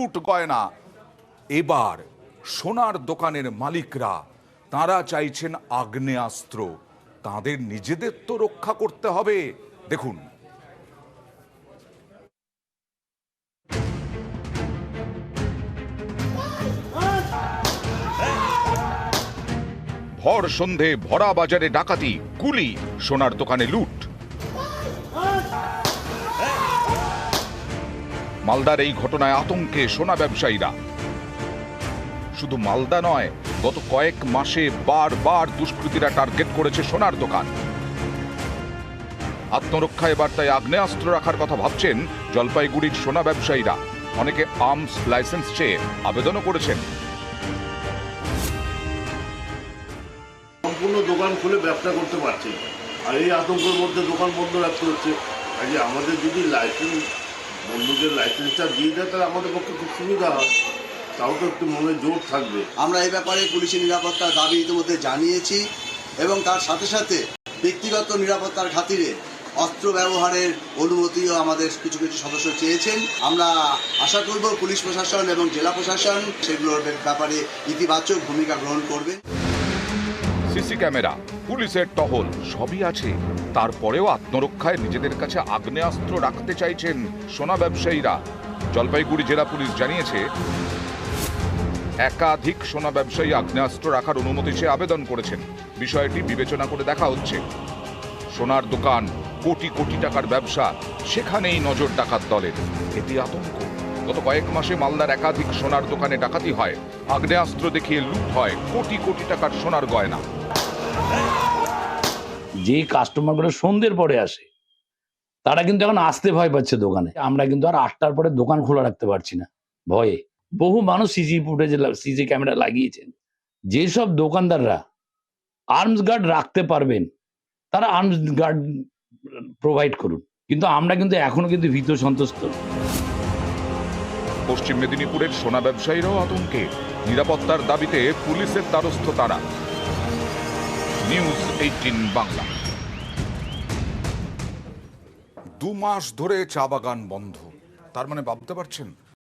লুট গয়না। এবার সোনার দোকানের মালিকরা তারা চাইছেন আগ্নেয়াস্ত্র। তাদের নিজেদের তো রক্ষা করতে হবে। দেখুন, ভর সন্ধে ভরা বাজারে ডাকাতি, গুলি, সোনার দোকানে লুট। মালদার এই ঘটনায় আতঙ্কে সোনা ব্যবসায়ীরা। শুধু মালদা নয়, গত কয়েক মাসে বারবার দুষ্কৃতীরা টার্গেট করেছে সোনার দোকান। আত্মরক্ষা এবার তাই আগ্নেয়াস্ত্র রাখার কথা ভাবছেন জলপাইগুড়ির সোনা ব্যবসায়ীরা। অনেকে আর্মস লাইসেন্স চেয়ে আবেদনও করেছেন। সম্পূর্ণ দোকান খুলে ব্যবসা করতে পারছে না, আর এই আতঙ্কের মধ্যে দোকান বন্ধ রাখতে হচ্ছে। কাজে আমাদের যদি লাইসেন্স, বন্ধুদের লাইসেন্সটা দিয়ে দেয় তাহলে আমাদের পক্ষে খুব সুবিধা হয়, তাও তো একটু মনে জোর থাকবে। আমরা এই ব্যাপারে পুলিশের নিরাপত্তার দাবি ইতিমধ্যে জানিয়েছি এবং তার সাথে সাথে ব্যক্তিগত নিরাপত্তার খাতিরে অস্ত্র ব্যবহারের অনুমতিও আমাদের কিছু কিছু সদস্য চেয়েছেন। আমরা আশা করব পুলিশ প্রশাসন এবং জেলা প্রশাসন সেগুলোর ব্যাপারে ইতিবাচক ভূমিকা গ্রহণ করবেন। সিসি ক্যামেরা, পুলিশের টহল সবই আছে, তারপরেও আত্মরক্ষায় নিজেদের কাছে আগ্নেয়াস্ত্র রাখতে চাইছেন সোনা ব্যবসায়ীরা। জলপাইগুড়ি জেলা পুলিশ জানিয়েছে, একাধিক সোনা ব্যবসায়ী আগ্নেয়াস্ত্র রাখার অনুমতি চেয়ে আবেদন করেছেন। বিষয়টি বিবেচনা করে দেখা হচ্ছে। সোনার দোকান, কোটি কোটি টাকার ব্যবসা, সেখানেই নজর ডাকাত দলের। এতে আতঙ্ক। গত কয়েক মাসে মালদার একাধিক সোনার দোকানে ডাকাতি হয়, আগ্নেয়াস্ত্র দেখিয়ে লুট হয় কোটি কোটি টাকার সোনার গয়না। যে কাস্টমারগুলো সন্ধ্যের পরে আসে তারা কিন্তু এখন আসতে ভয় পাচ্ছে দোকানে। আমরা কিন্তু আর 8টার পরে দোকান খোলা রাখতে পারছি না ভয়ে। বহু মানুষ সিসি ফুটেজে সিসি ক্যামেরা লাগিয়েছেন। যেসব দোকানদাররা আর্মস গার্ড রাখতে পারবেন তারা আর্মস গার্ড প্রোভাইড করুন, কিন্তু আমরা কিন্তু এখনো কিন্তু ভীত সন্ত্রস্ত। পশ্চিম মেদিনীপুরের সোনা ব্যবসায়ীরাও আতঙ্কে। নিরাপত্তার দাবিতে পুলিশের দ্বারস্থ তারা। নিউজ 18 বাংলা। 2 মাস ধরে চা বাগান বন্ধ, তার মানে ভাবতে পারছেন